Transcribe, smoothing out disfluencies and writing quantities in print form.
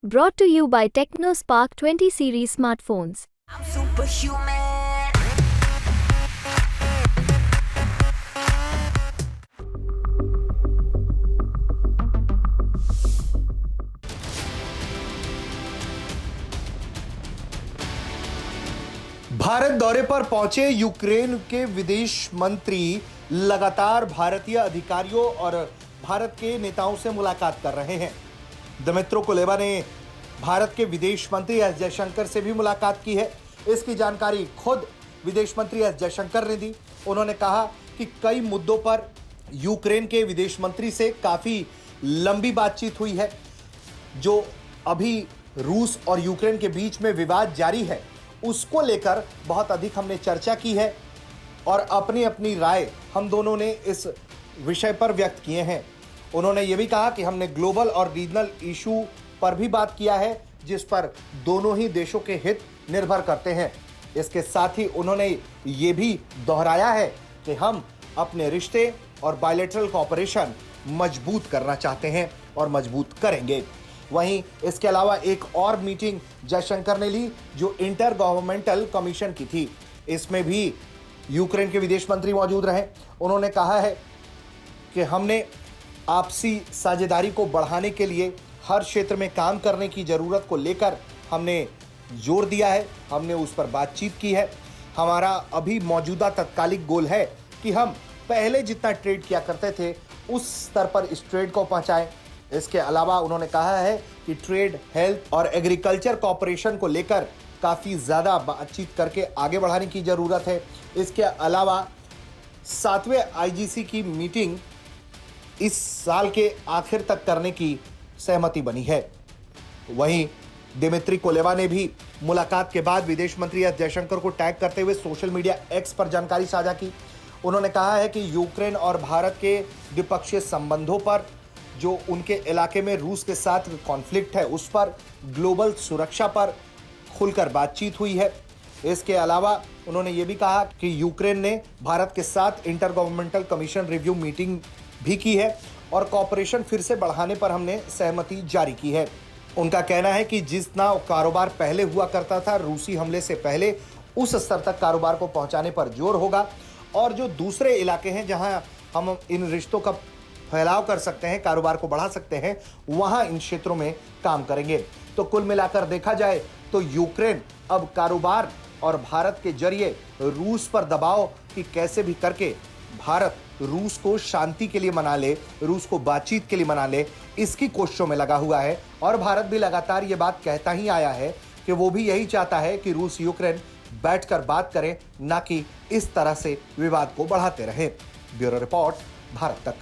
Brought to you by TechnoSpark 20 series smartphones. I'm superhuman. Bharat दौरे पर पहुंचे यूक्रेन के विदेश मंत्री लगातार भारतीय अधिकारियों और भारत के नेताओं से मुलाकात कर रहे हैं। दिमित्रो कुलेबा ने भारत के विदेश मंत्री एस जयशंकर से भी मुलाकात की है। इसकी जानकारी खुद विदेश मंत्री एस जयशंकर ने दी। उन्होंने कहा कि कई मुद्दों पर यूक्रेन के विदेश मंत्री से काफी लंबी बातचीत हुई है। जो अभी रूस और यूक्रेन के बीच में विवाद जारी है, उसको लेकर बहुत अधिक हमने चर्चा की है और अपनी अपनी राय हम दोनों ने इस विषय पर व्यक्त किए हैं। उन्होंने ये भी कहा कि हमने ग्लोबल और रीजनल इशू पर भी बात किया है, जिस पर दोनों ही देशों के हित निर्भर करते हैं। इसके साथ ही उन्होंने ये भी दोहराया है कि हम अपने रिश्ते और बायलैटरल कोऑपरेशन मजबूत करना चाहते हैं और मजबूत करेंगे। वहीं इसके अलावा एक और मीटिंग जयशंकर ने ली जो इंटर गवर्नमेंटल कमीशन की थी। इसमें भी यूक्रेन के विदेश मंत्री मौजूद रहे। उन्होंने कहा है कि हमने आपसी साझेदारी को बढ़ाने के लिए हर क्षेत्र में काम करने की जरूरत को लेकर हमने जोर दिया है, हमने उस पर बातचीत की है। हमारा अभी मौजूदा तत्कालिक गोल है कि हम पहले जितना ट्रेड किया करते थे उस स्तर पर इस ट्रेड को पहुंचाएं। इसके अलावा उन्होंने कहा है कि ट्रेड, हेल्थ और एग्रीकल्चर कॉपरेशन को लेकर काफ़ी ज़्यादा बातचीत करके आगे बढ़ाने की ज़रूरत है। इसके अलावा 7वें आईजीसी की मीटिंग इस साल के आखिर तक करने की सहमति बनी है। वहीं दिमित्री कुलेबा ने भी मुलाकात के बाद विदेश मंत्री एस जयशंकर को टैग करते हुए सोशल मीडिया एक्स पर जानकारी साझा की। उन्होंने कहा है कि यूक्रेन और भारत के द्विपक्षीय संबंधों पर, जो उनके इलाके में रूस के साथ कॉन्फ्लिक्ट है उस पर, ग्लोबल सुरक्षा पर खुलकर बातचीत हुई है। इसके अलावा उन्होंने ये भी कहा कि यूक्रेन ने भारत के साथ inter governmental commission review meeting भी की है और कॉपरेशन फिर से बढ़ाने पर हमने सहमति जारी की है। उनका कहना है कि जितना कारोबार पहले हुआ करता था रूसी हमले से पहले, उस स्तर तक कारोबार को पहुंचाने पर जोर होगा और जो दूसरे इलाके हैं जहां हम इन रिश्तों का फैलाव कर सकते हैं, कारोबार को बढ़ा सकते हैं, वहां इन क्षेत्रों में काम करेंगे। तो कुल मिलाकर देखा जाए तो यूक्रेन अब कारोबार और भारत के जरिए रूस पर दबाव कि कैसे भी करके भारत रूस को शांति के लिए मना ले, रूस को बातचीत के लिए मना ले, इसकी कोशिशों में लगा हुआ है। और भारत भी लगातार ये बात कहता ही आया है कि वो भी यही चाहता है कि रूस यूक्रेन बैठकर बात करें, ना कि इस तरह से विवाद को बढ़ाते रहे। ब्यूरो रिपोर्ट, भारत तक।